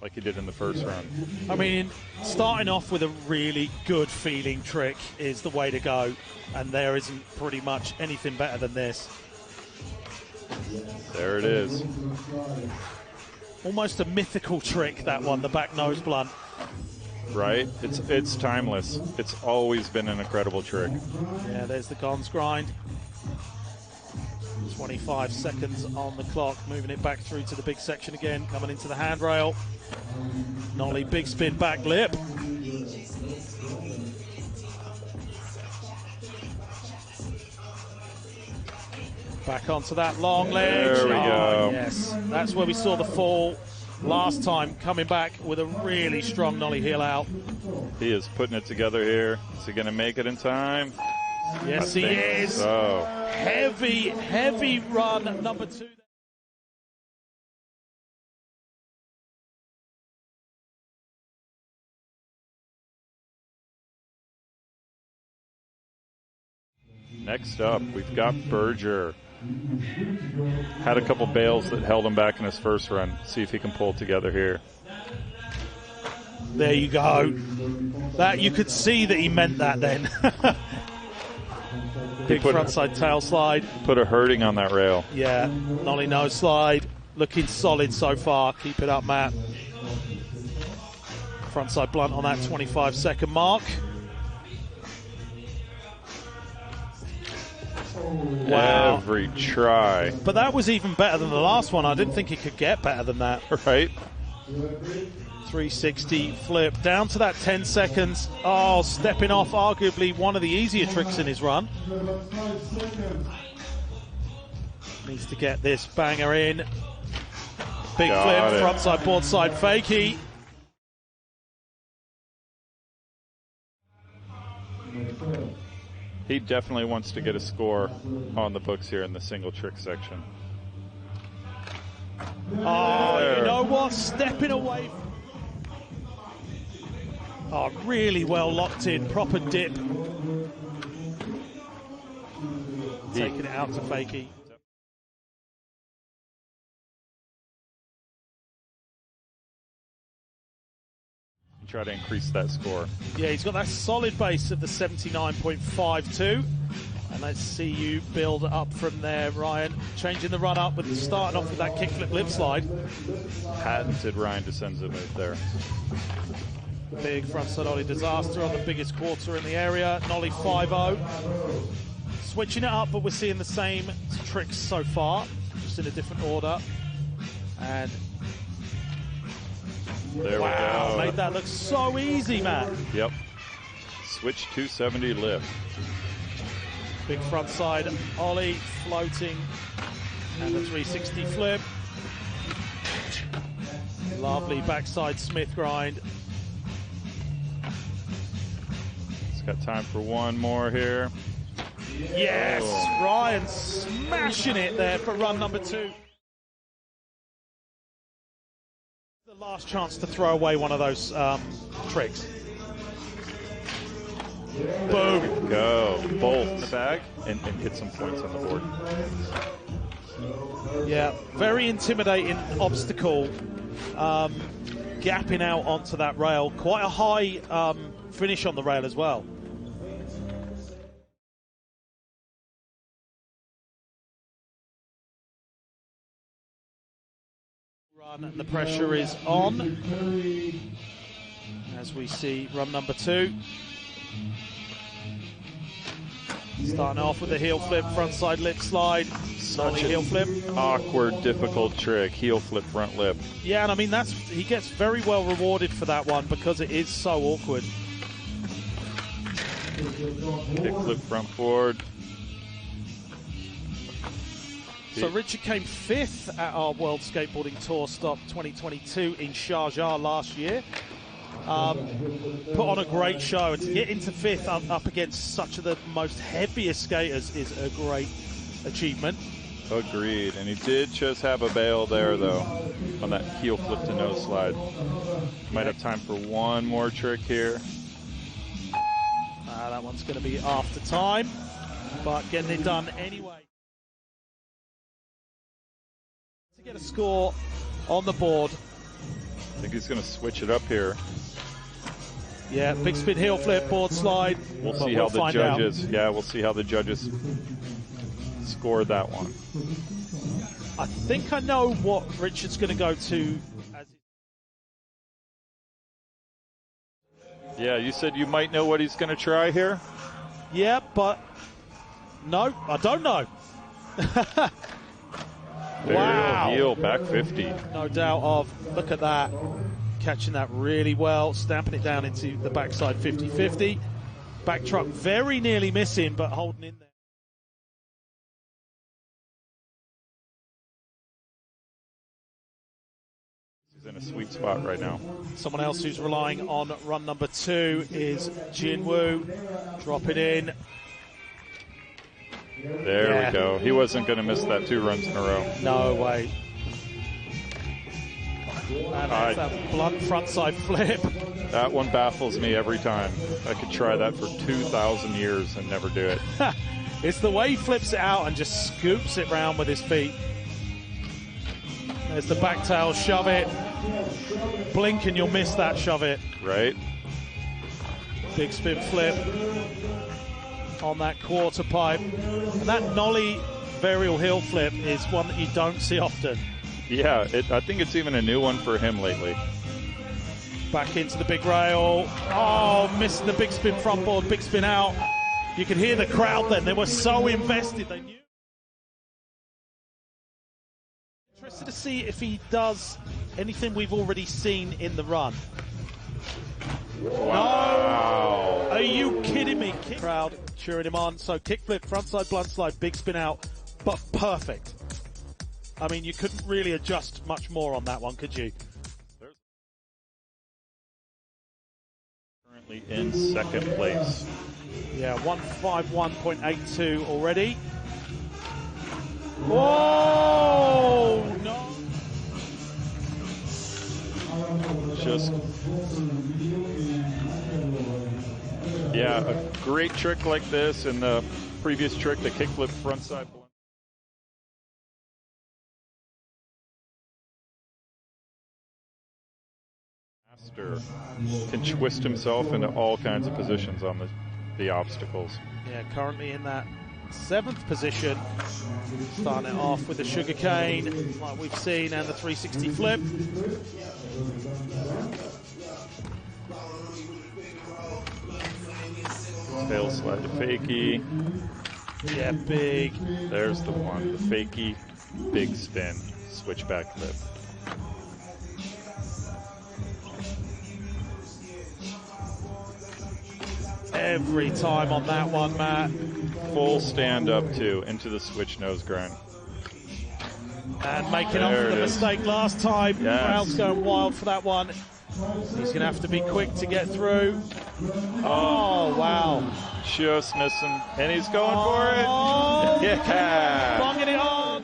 like he did in the first run. I mean, starting off with a really good feeling trick is the way to go, and there isn't pretty much anything better than this. There it is. Almost a mythical trick, that one, the back nose blunt. Right? It's timeless. It's always been an incredible trick. Yeah, there's the Gons grind. 25 seconds on the clock, moving it back through to the big section again, coming into the handrail. Nollie, big spin back lip. Back onto that long ledge. There we go. Yes, that's where we saw the fall last time, coming back with a really strong nollie heel out. He is putting it together here. Is he going to make it in time? Yes, he is. So. Heavy, heavy run, number 2. Next up, we've got Berger. Had a couple bails that held him back in his first run. See if he can pull it together here. There you go. That you could see that he meant that then. Big frontside tail slide. Put a hurting on that rail. Yeah, nollie nose slide. Looking solid so far. Keep it up, Matt. Frontside blunt on that 25-second mark. Wow. Every try. But that was even better than the last one. I didn't think it could get better than that. Right? 360 flip down to that 10 seconds. Oh, stepping off arguably one of the easier tricks in his run. Needs to get this banger in. Big flip, frontside, board side, fakie. He definitely wants to get a score on the books here in the single trick section. Oh, you know what? Stepping away. Oh, really well locked in. Proper dip. Taking it out to fakie. Try to increase that score. Yeah, he's got that solid base of the 79.52. And let's see you build up from there, Ryan. Changing the run up, with starting off with that kickflip lip slide. Patented Ryan DeCenza move there. Big frontside ollie disaster on the biggest quarter in the area. Nollie 5-0. Switching it up, but we're seeing the same tricks so far, just in a different order. And there wow, we go. Made that look so easy, Matt. Yep. Switch 270 lift. Big frontside ollie, floating, and the 360 flip. Lovely backside Smith grind. It's got time for one more here. Yes, oh. Ryan smashing it there for run number 2. The last chance to throw away one of those tricks. Boom. Go. Bolt in the bag and hit some points on the board. Yeah, very intimidating obstacle. Gapping out onto that rail. Quite a high finish on the rail as well. Run, and the pressure is on. As we see run number 2. Starting off with a heel flip, frontside lip slide. Such a heel flip. Awkward, difficult trick. Heel flip, front lip. Yeah, and I mean, he gets very well rewarded for that one because it is so awkward. Kick flip, front forward. So Richard came 5th at our World Skateboarding Tour Stop 2022 in Sharjah last year. Put on a great show, and to get into 5th up against such of the most heaviest skaters is a great achievement. Agreed, and he did just have a bail there though on that heel flip to nose slide. Might have time for one more trick here. That one's going to be after time, but getting it done anyway. To get a score on the board I think he's going to switch it up here. Yeah, big spin heel flip, board slide. We'll see how the judges. Yeah, we'll see how the judges score that one. I think I know what Richard's going to go to. Yeah, you said you might know what he's going to try here? Yeah, but no, I don't know. Wow. Heel, back 50. No doubt of, look at that. Catching that really well, stamping it down into the backside 50-50. Back truck very nearly missing, but holding in there. He's in a sweet spot right now. Someone else who's relying on run number 2 is Jin Woo. Drop it in. There we go. He wasn't going to miss that 2 runs in a row. No way. And that's that blunt frontside flip. That one baffles me every time. I could try that for 2,000 years and never do it. It's the way he flips it out and just scoops it round with his feet. There's the back tail, shove it. Blink and you'll miss that shove it. Right. Big spin flip on that quarter pipe. And that nollie varial heel flip is one that you don't see often. Yeah, I think it's even a new one for him lately. Back into the big rail. Oh, missed the big spin front board, big spin out. You could hear the crowd then. They were so invested. They knew. Interested to see if he does anything we've already seen in the run. Wow. No. Are you kidding me? Crowd cheering him on. So kickflip, frontside blunt slide, big spin out, but perfect. I mean, you couldn't really adjust much more on that one, could you? Currently in second place. Yeah, 151.82 already. Whoa! No. Just, yeah, a great trick like this, and the previous trick, the kickflip frontside. Master can twist himself into all kinds of positions on the obstacles. Yeah, currently in that 7th position. Starting it off with the sugarcane, like we've seen, and the 360 flip. Tail slide to fakie. Yeah, big. There's the one, the fakie, big spin, switchback flip. Every time on that one, Matt. Full stand up too, into the switch nose grind. And making up for the mistake last time. Yes. Crowd's going wild for that one. He's going to have to be quick to get through. Oh, wow. Just missing. And he's going for it. Yeah. Bunging it on.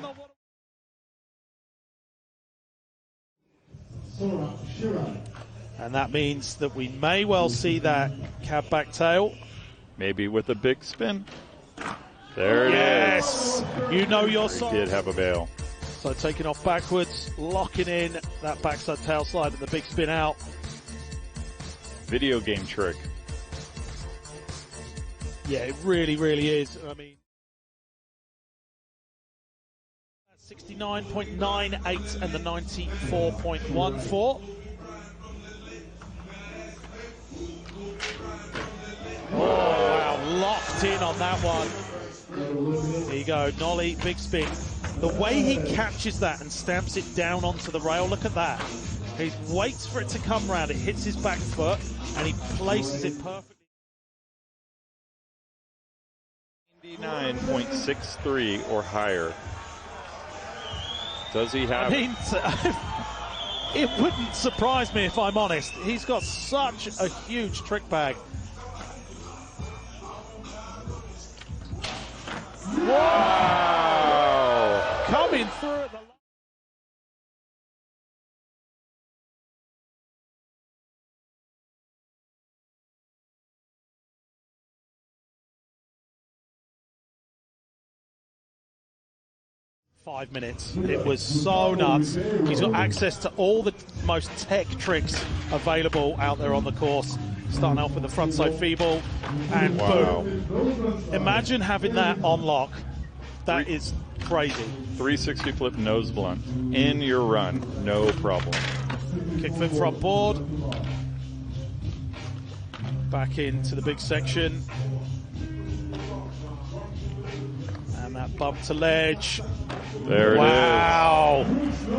And that means that we may well see that cab back tail. Maybe with a big spin. There it is. Yes! You know your song. He did have a bail. So taking off backwards, locking in that backside tail slide and the big spin out. Video game trick. Yeah, it really, really is. I mean, 69.98 and the 94.14. Oh, wow, locked in on that one. There you go, nollie, big spin. The way he catches that and stamps it down onto the rail, look at that. He waits for it to come round, it hits his back foot, and he places it perfectly. 99.63 or higher. Does he have I mean, it wouldn't surprise me if I'm honest. He's got such a huge trick bag. Wow! Coming through at the 5 minutes. It was so nuts. He's got access to all the most tech tricks available out there on the course. Starting off with the frontside feeble, and boom. Imagine having that on lock. That is crazy. 360 flip nose blunt in your run, no problem. Kickflip front board. Back into the big section. And that bump to ledge. There it is. Wow.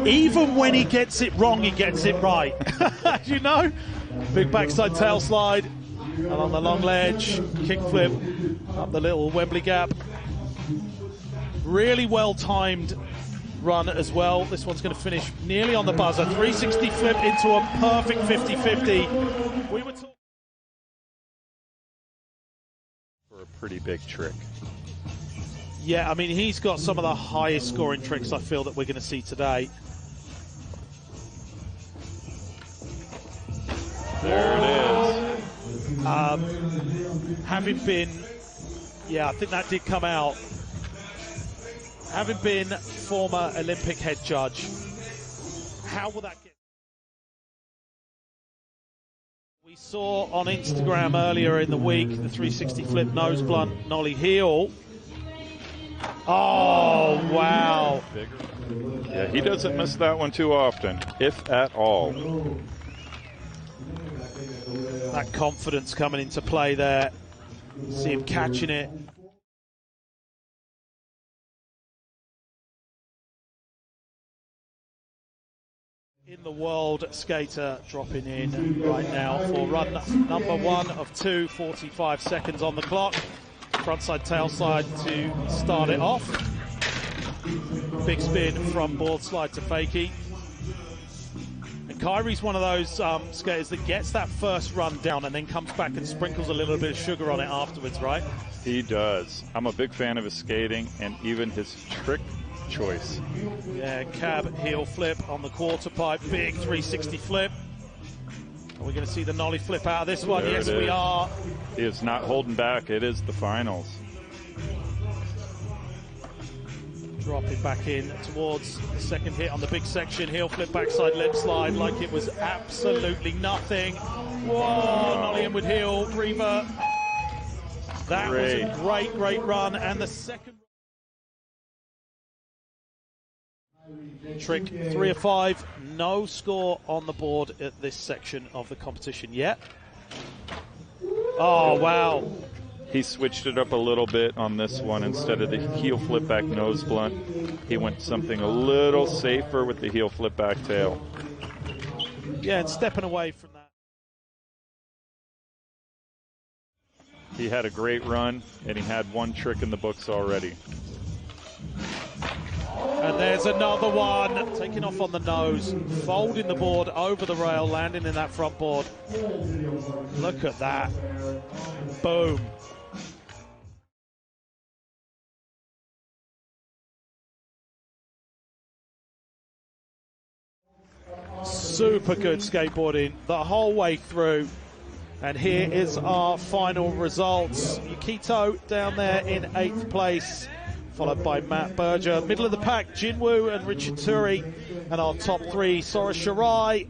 Even when he gets it wrong, he gets it right. You know? Big backside tail slide. Along the long ledge. Kickflip up the little Wembley gap. Really well timed run as well. This one's going to finish nearly on the buzzer. 360 flip into a perfect 50-50. We were talking For a pretty big trick. Yeah, I mean, he's got some of the highest scoring tricks I feel that we're going to see today. There it is. Having been, yeah, I think that did come out. Having been former Olympic head judge, how will that get? We saw on Instagram earlier in the week the 360 flip nose blunt nollie heel. Oh, wow. Yeah, he doesn't miss that one too often, if at all. That confidence coming into play there. See him catching it. In the world skater dropping in right now for run number 1 of 2, 45 seconds on the clock. Frontside tailslide to start it off. Big spin from board slide to fakie. And Kyrie's one of those skaters that gets that first run down and then comes back and sprinkles a little bit of sugar on it afterwards, right? He does. I'm a big fan of his skating and even his trick choice. Yeah, cab heel flip on the quarter pipe, big 360 flip. Are we going to see the nollie flip out of this one? There Yes, we are. He is not holding back. It is the finals. Dropping back in towards the second hit on the big section. Heel flip backside lip slide like it was absolutely nothing. Whoa, nollie inward heel, revert. That was a great, great run. And the second trick, 3 of 5, no score on the board at this section of the competition yet. Oh, wow. He switched it up a little bit on this one. Instead of the heel flip back nose blunt, he went something a little safer with the heel flip back tail. Yeah, and stepping away from that. He had a great run, and he had one trick in the books already. And there's another one, taking off on the nose, folding the board over the rail, landing in that front board. Look at that. Boom. Super good skateboarding the whole way through. And here is our final results. Yukito down there in 8th place, followed by Matt Berger. Middle of the pack, Jinwoo and Richard Turi. And our top 3, Sora Shirai,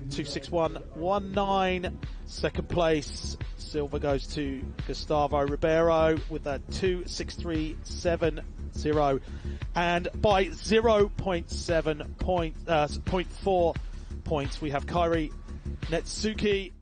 261.19. Second place, silver goes to Gustavo Ribeiro with a 263.70. And by 0.4 points, we have Kairi Netsuki